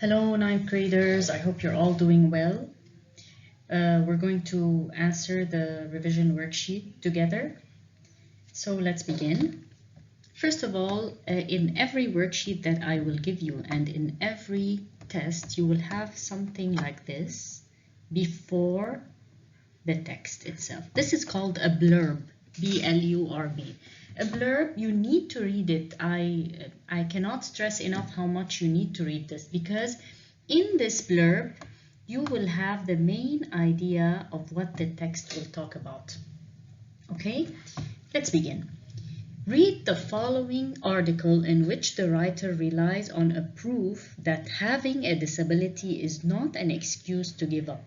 Hello, ninth graders. I hope you're all doing well. We're going to answer the revision worksheet together. So let's begin. First of all, in every worksheet that I will give you and in every test, you will have something like this before the text itself. This is called a blurb, B-L-U-R-B. A blurb, you need to read it. I cannot stress enough how much you need to read this, because in this blurb, you will have the main idea of what the text will talk about. Okay, let's begin. Read the following article in which the writer relies on a proof that having a disability is not an excuse to give up.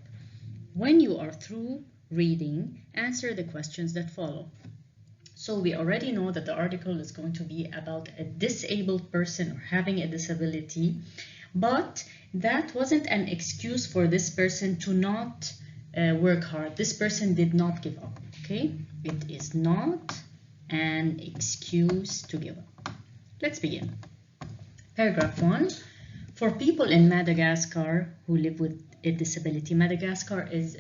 When you are through reading, answer the questions that follow. So we already know that the article is going to be about a disabled person or having a disability, but that wasn't an excuse for this person to not work hard. This person did not give up, okay? It is not an excuse to give up. Let's begin. Paragraph 1. For people in Madagascar who live with a disability. Madagascar is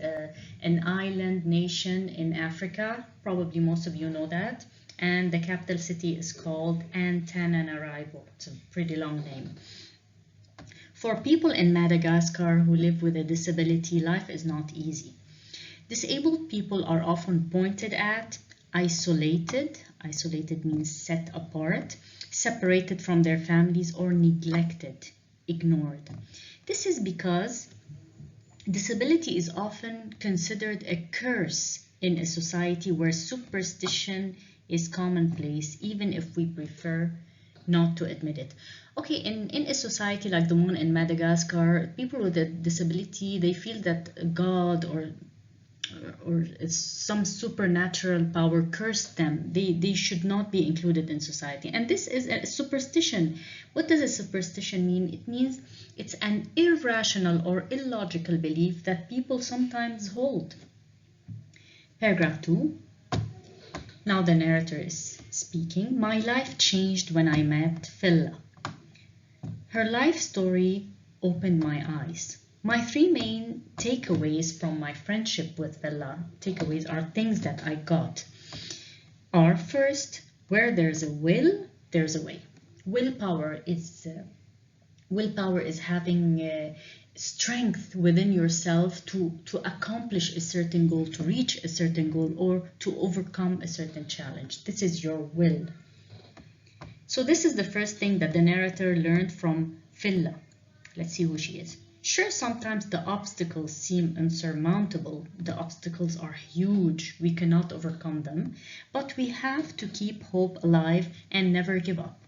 an island nation in Africa. Probably most of you know that. And the capital city is called Antananarivo. It's a pretty long name. For people in Madagascar who live with a disability, life is not easy. Disabled people are often pointed at, isolated. Isolated means set apart, separated from their families, or neglected, ignored. This is because disability is often considered a curse in a society where superstition is commonplace, even if we prefer not to admit it. Okay, in a society like the one in Madagascar, people with a disability, they feel that God or some supernatural power cursed them. They should not be included in society. And this is a superstition. What does a superstition mean? It means it's an irrational or illogical belief that people sometimes hold. Paragraph 2. Now the narrator is speaking. My life changed when I met Phila. Her life story opened my eyes. My three main takeaways from my friendship with Phila, takeaways are things that I got, are first, where there's a will, there's a way. Willpower is having strength within yourself to accomplish a certain goal, to reach a certain goal, or to overcome a certain challenge. This is your will. So this is the first thing that the narrator learned from Phila. Let's see who she is. Sure, sometimes the obstacles seem insurmountable. The obstacles are huge. We cannot overcome them. But we have to keep hope alive and never give up.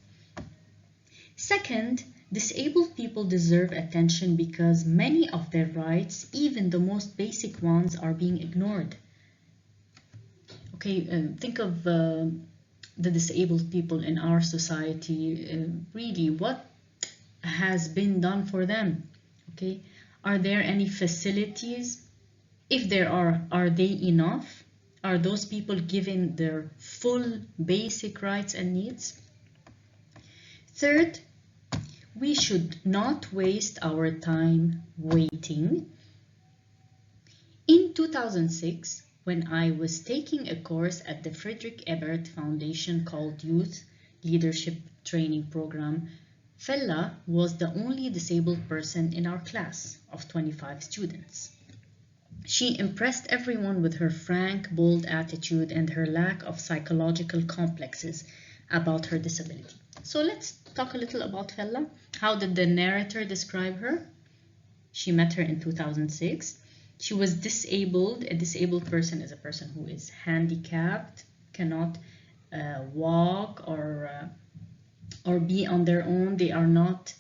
Second, disabled people deserve attention because many of their rights, even the most basic ones, are being ignored. Okay, think of the disabled people in our society. Really, what has been done for them? Okay, are there any facilities? If there are they enough? Are those people given their full basic rights and needs? Third, we should not waste our time waiting. In 2006, when I was taking a course at the Frederick Ebert Foundation called Youth Leadership Training Program, Phila was the only disabled person in our class of 25 students. She impressed everyone with her frank, bold attitude and her lack of psychological complexes about her disability. So let's talk a little about Phila. How did the narrator describe her? She met her in 2006. She was disabled. A disabled person is a person who is handicapped, cannot walk or be on their own. They are not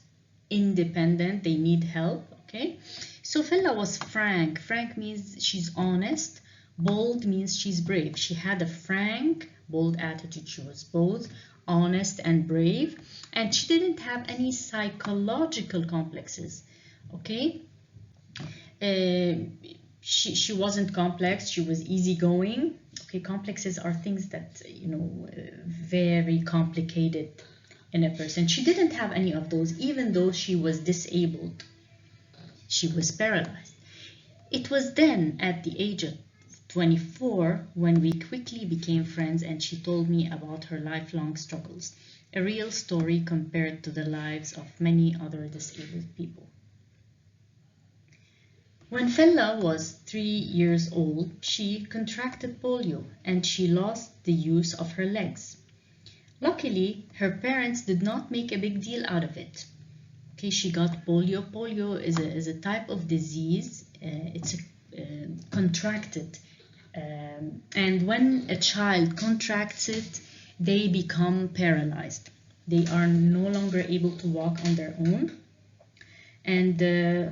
independent. They need help. Okay, so Phila was frank. Frank means she's honest. Bold means she's brave. She had a frank, bold attitude. She was both honest and brave, and she didn't have any psychological complexes. Okay, she wasn't complex. She was easygoing. Okay, complexes are things that very complicated in a person. She didn't have any of those, even though she was disabled. She was paralyzed. It was then, at the age of 24, when we quickly became friends and she told me about her lifelong struggles, a real story compared to the lives of many other disabled people. When Fella was 3 years old, she contracted polio and she lost the use of her legs. Luckily, her parents did not make a big deal out of it. Okay, she got polio. Polio is a type of disease. It's contracted. And when a child contracts it, they become paralyzed. They are no longer able to walk on their own. And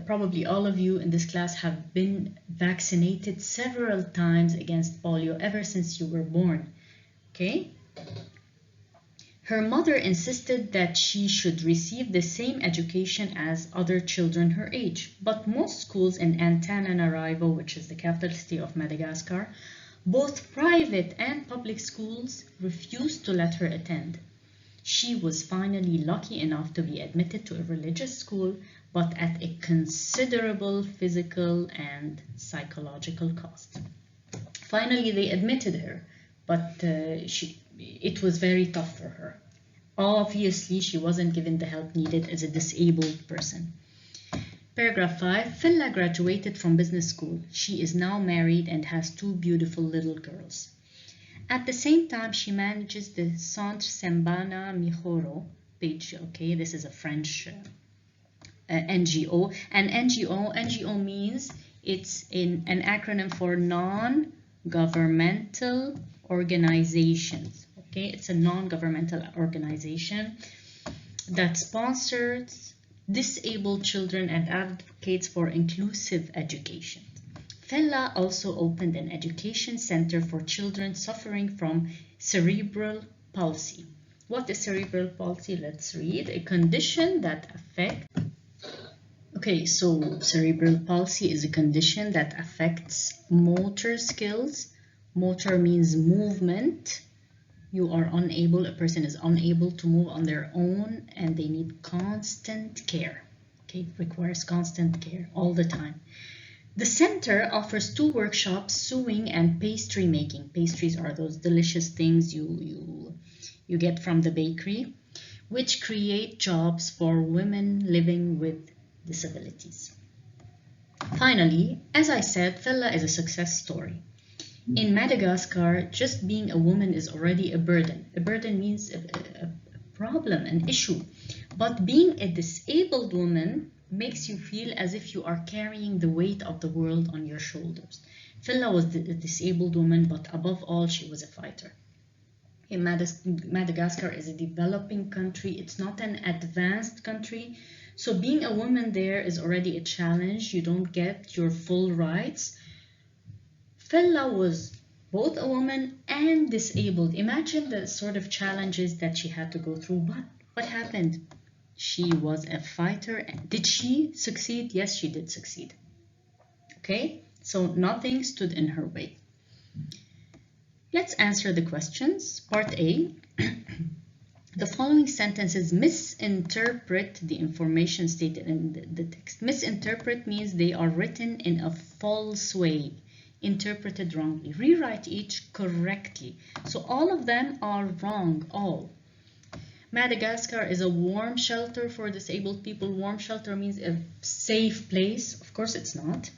probably all of you in this class have been vaccinated several times against polio ever since you were born. Okay? Her mother insisted that she should receive the same education as other children her age, but most schools in Antananarivo, which is the capital city of Madagascar, both private and public schools refused to let her attend. She was finally lucky enough to be admitted to a religious school, but at a considerable physical and psychological cost. Finally, they admitted her, but it was very tough for her. Obviously, she wasn't given the help needed as a disabled person. Paragraph 5, Fella graduated from business school. She is now married and has 2 beautiful little girls. At the same time, she manages the Centre Sembana Mijoro page. Okay, this is a French NGO. And NGO means it's an acronym for non-governmental organizations. Okay, it's a non-governmental organization that sponsors disabled children and advocates for inclusive education. Fella also opened an education center for children suffering from cerebral palsy. What is cerebral palsy? Let's read. A condition that affects... Okay, so cerebral palsy is a condition that affects motor skills. Motor means movement. A person is unable to move on their own and they need constant care. Okay, it requires constant care all the time. The center offers 2 workshops, sewing and pastry making. Pastries are those delicious things you get from the bakery, which create jobs for women living with disabilities. Finally, as I said, Fella is a success story. In Madagascar, just being a woman is already a burden. A burden means a problem, an issue. But being a disabled woman makes you feel as if you are carrying the weight of the world on your shoulders. Fella was a disabled woman, but above all, she was a fighter. Madagascar is a developing country. It's not an advanced country. So being a woman there is already a challenge. You don't get your full rights. Fella was both a woman and disabled. Imagine the sort of challenges that she had to go through. But what happened? She was a fighter. Did she succeed? Yes, she did succeed. Okay, so nothing stood in her way. Let's answer the questions. Part A. The following sentences misinterpret the information stated in the text. Misinterpret means they are written in a false way, interpreted wrongly. Rewrite each correctly. So all of them are wrong, all. Madagascar is a warm shelter for disabled people. Warm shelter means a safe place. Of course it's not.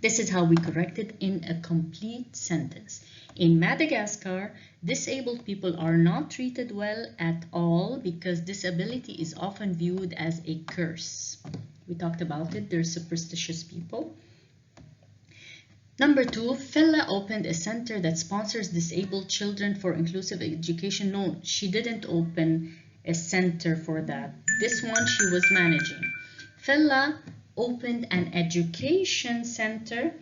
This is how we correct it in a complete sentence. In Madagascar, disabled people are not treated well at all because disability is often viewed as a curse. We talked about it. They're superstitious people. Number 2, Fella opened a center that sponsors disabled children for inclusive education. No, she didn't open a center for that. This one she was managing. Fella opened an education center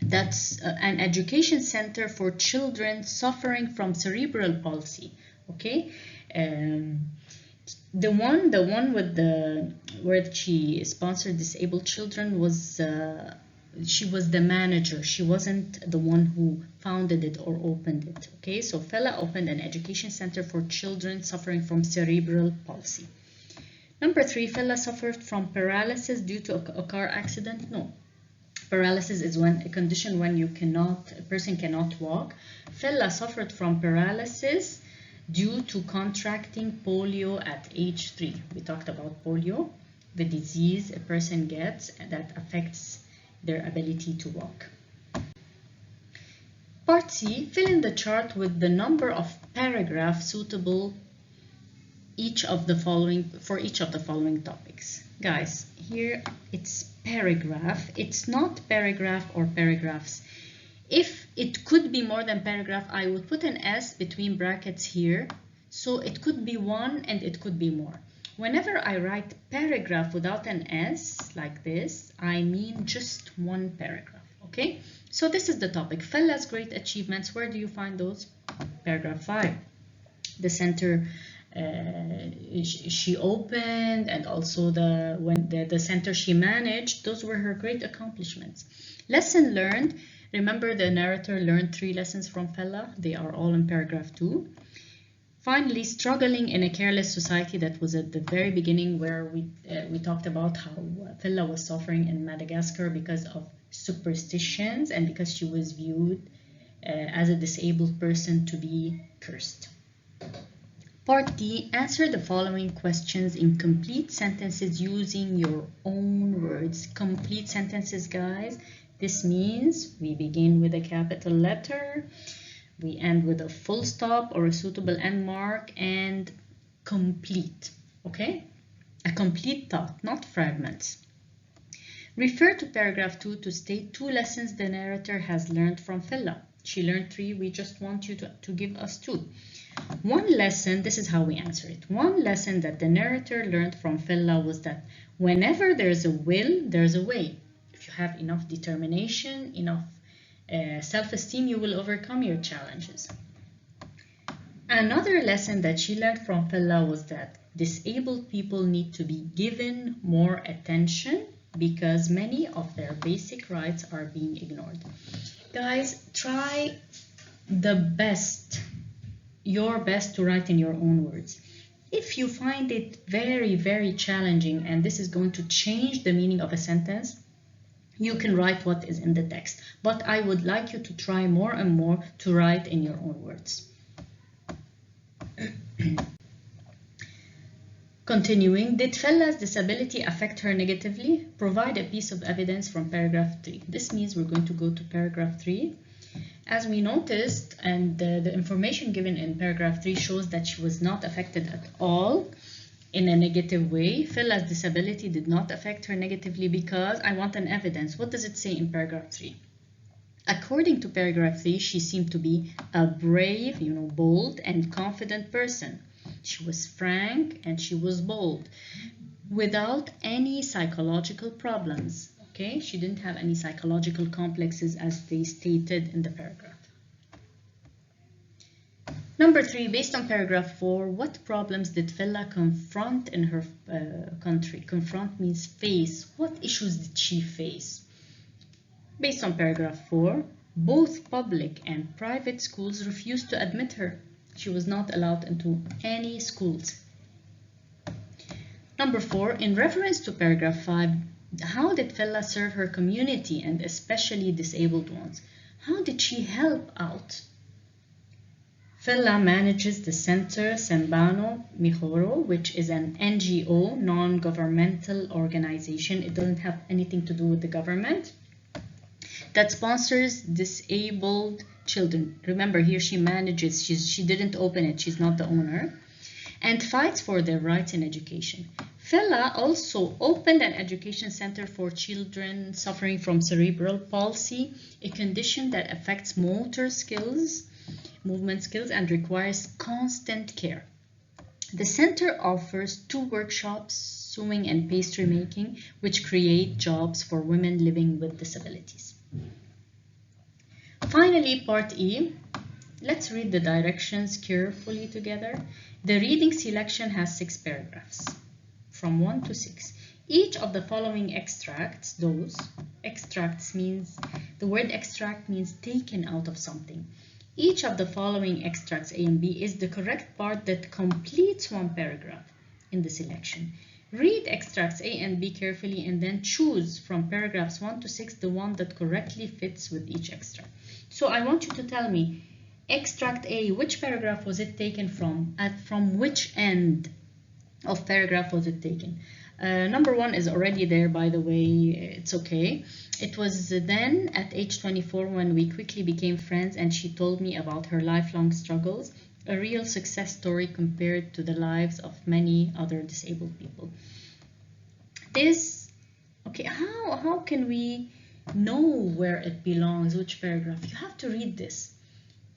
that's an education center for children suffering from cerebral palsy. Okay, the one with where she sponsored disabled children was she was the manager. She wasn't the one who founded it or opened it. Okay, so Fella opened an education center for children suffering from cerebral palsy. Number 3, Fella suffered from paralysis due to a car accident. No. Paralysis is a condition when a person cannot walk. Fella suffered from paralysis due to contracting polio at age 3. We talked about polio, the disease a person gets that affects their ability to walk. Part C, fill in the chart with the number of paragraphs suitable for each of the following topics. Guys, here it's paragraph. It's not paragraph or paragraphs. If it could be more than paragraph, I would put an S between brackets here. So it could be one and it could be more. Whenever I write paragraph without an S like this, I mean just one paragraph, okay? So this is the topic. Fella's great achievements. Where do you find those? Paragraph 5. The center she opened, and also the center she managed. Those were her great accomplishments. Lesson learned. Remember, the narrator learned 3 lessons from Fella. They are all in paragraph 2. Finally, struggling in a careless society. That was at the very beginning, where we talked about how Fella was suffering in Madagascar because of superstitions and because she was viewed as a disabled person to be cursed. Part D, answer the following questions in complete sentences using your own words. Complete sentences, guys. This means we begin with a capital letter, we end with a full stop or a suitable end mark, and complete, okay? A complete thought, not fragments. Refer to paragraph 2 to state 2 lessons the narrator has learned from Fella. She learned 3, we just want you to give us 2. One lesson, this is how we answer it. One lesson that the narrator learned from Fella was that whenever there's a will, there's a way. If you have enough determination, enough self-esteem, you will overcome your challenges. Another lesson that she learned from Fella was that disabled people need to be given more attention because many of their basic rights are being ignored. Guys, try your best to write in your own words. If you find it very, very challenging and this is going to change the meaning of a sentence, you can write what is in the text. But I would like you to try more and more to write in your own words. Continuing, did Fella's disability affect her negatively? Provide a piece of evidence from paragraph 3. This means we're going to go to paragraph 3. As we noticed, and the information given in paragraph 3 shows that she was not affected at all in a negative way. Fella's disability did not affect her negatively because I want an evidence. What does it say in paragraph 3? According to paragraph 3, she seemed to be a brave, bold and confident person. She was frank and she was bold without any psychological problems. Okay, she didn't have any psychological complexes as they stated in the paragraph. Number 3, based on paragraph 4, what problems did Fella confront in her country? Confront means face. What issues did she face? Based on paragraph 4, both public and private schools refused to admit her. She was not allowed into any schools. Number 4, in reference to paragraph 5, how did Fella serve her community and especially disabled ones? How did she help out? Fella manages the Center Sembano Mihoro, which is an NGO, non-governmental organization. It doesn't have anything to do with the government, that sponsors disabled children. Remember, here she manages, she didn't open it, she's not the owner, and fights for their rights in education. Fella also opened an education center for children suffering from cerebral palsy, a condition that affects motor skills, movement skills, and requires constant care. The center offers 2 workshops, sewing and pastry making, which create jobs for women living with disabilities. Finally, part E. Let's read the directions carefully together. The reading selection has 6 paragraphs, from 1 to 6. Each of the following extracts, the word extract means taken out of something. Each of the following extracts, A and B, is the correct part that completes 1 paragraph in the selection. Read extracts A and B carefully and then choose from paragraphs 1 to 6 the one that correctly fits with each extract. So I want you to tell me, extract A, which paragraph was it taken from? From which end of paragraph was it taken? Number 1 is already there, by the way, it's okay. It was then at age 24 when we quickly became friends and she told me about her lifelong struggles, a real success story compared to the lives of many other disabled people. This, okay, how can we know where it belongs, which paragraph? You have to read this.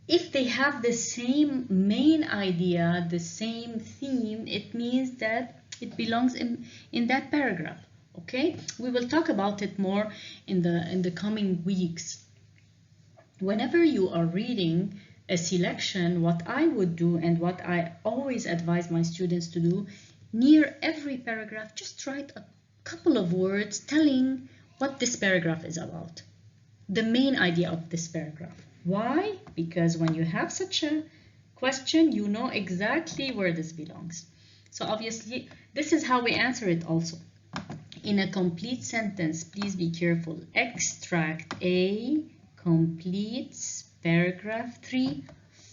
If they have the same main idea, the same theme, it means that it belongs in that paragraph. Okay, we will talk about it more in the coming weeks. Whenever you are reading a selection, what I would do and what I always advise my students to do, near every paragraph, just write a couple of words telling what this paragraph is about, the main idea of this paragraph. Why? Because when you have such a question, you know exactly where this belongs. So obviously, this is how we answer it also. In a complete sentence, please be careful. Extract A completes paragraph 3,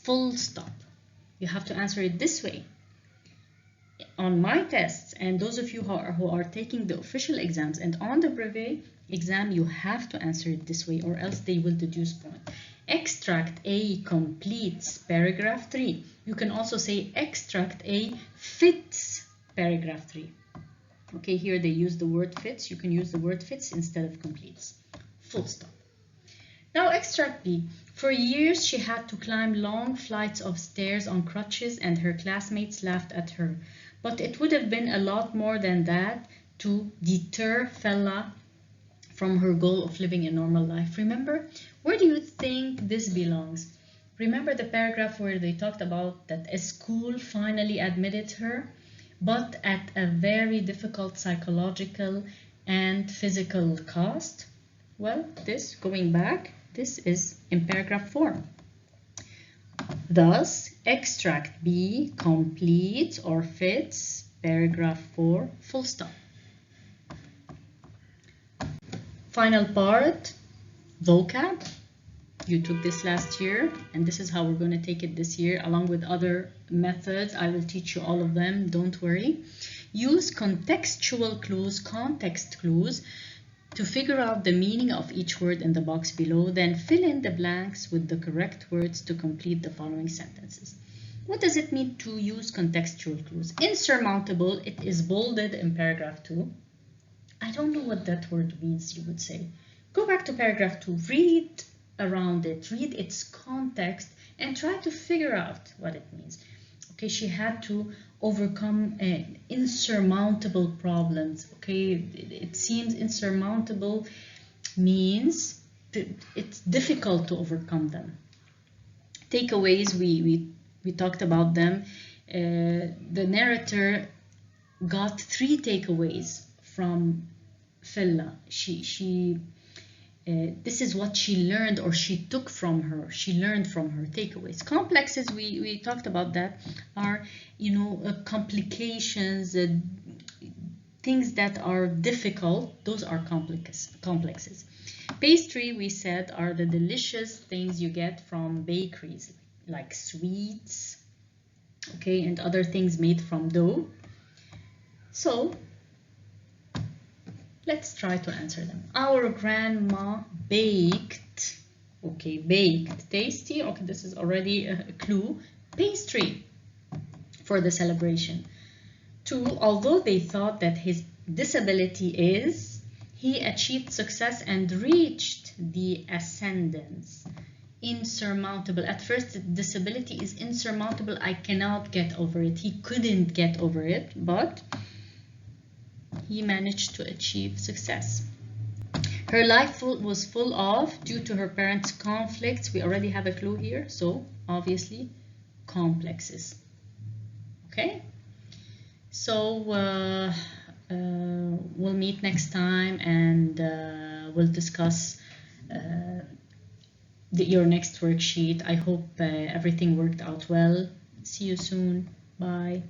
full stop. You have to answer it this way. On my tests, and those of you who are taking the official exams and on the brevet exam, you have to answer it this way or else they will deduce points. Extract A completes paragraph 3. You can also say extract A fits paragraph 3. Okay, here they use the word fits. You can use the word fits instead of completes. Full stop. Now extract B. For years she had to climb long flights of stairs on crutches and her classmates laughed at her. But it would have been a lot more than that to deter Fella from her goal of living a normal life. Remember, where do you think this belongs? Remember the paragraph where they talked about that a school finally admitted her, but at a very difficult psychological and physical cost? Well, this, going back, this is in paragraph 4. Thus, extract B completes or fits paragraph 4, full stop. Final part, vocab. You took this last year, and this is how we're going to take it this year, along with other methods. I will teach you all of them, don't worry. Use contextual clues, context clues, to figure out the meaning of each word in the box below, then fill in the blanks with the correct words to complete the following sentences. What does it mean to use contextual clues? Insurmountable, it is bolded in paragraph 2. I don't know what that word means, you would say. Go back to paragraph 2, read around it, read its context, and try to figure out what it means. Okay, she had to overcome insurmountable problems. Okay, it seems insurmountable means it's difficult to overcome them. Takeaways, we talked about them. The narrator got 3 takeaways from Fella. This is what she learned or she took from her. She learned from her takeaways. Complexes, we talked about that, are, complications, things that are difficult. Those are complexes. Pastry, we said, are the delicious things you get from bakeries, like sweets, okay, and other things made from dough. So, let's try to answer them. Our grandma baked, okay, baked, tasty, okay, this is already a clue, pastry for the celebration. 2, although they thought that his disability is, he achieved success and reached the ascendance. Insurmountable. At first, the disability is insurmountable. I cannot get over it. He couldn't get over it, but he managed to achieve success. Her life was full of, due to her parents' conflicts. We already have a clue here, so obviously complexes. Okay, so we'll meet next time and we'll discuss your next worksheet. I hope everything worked out well. See you soon. Bye.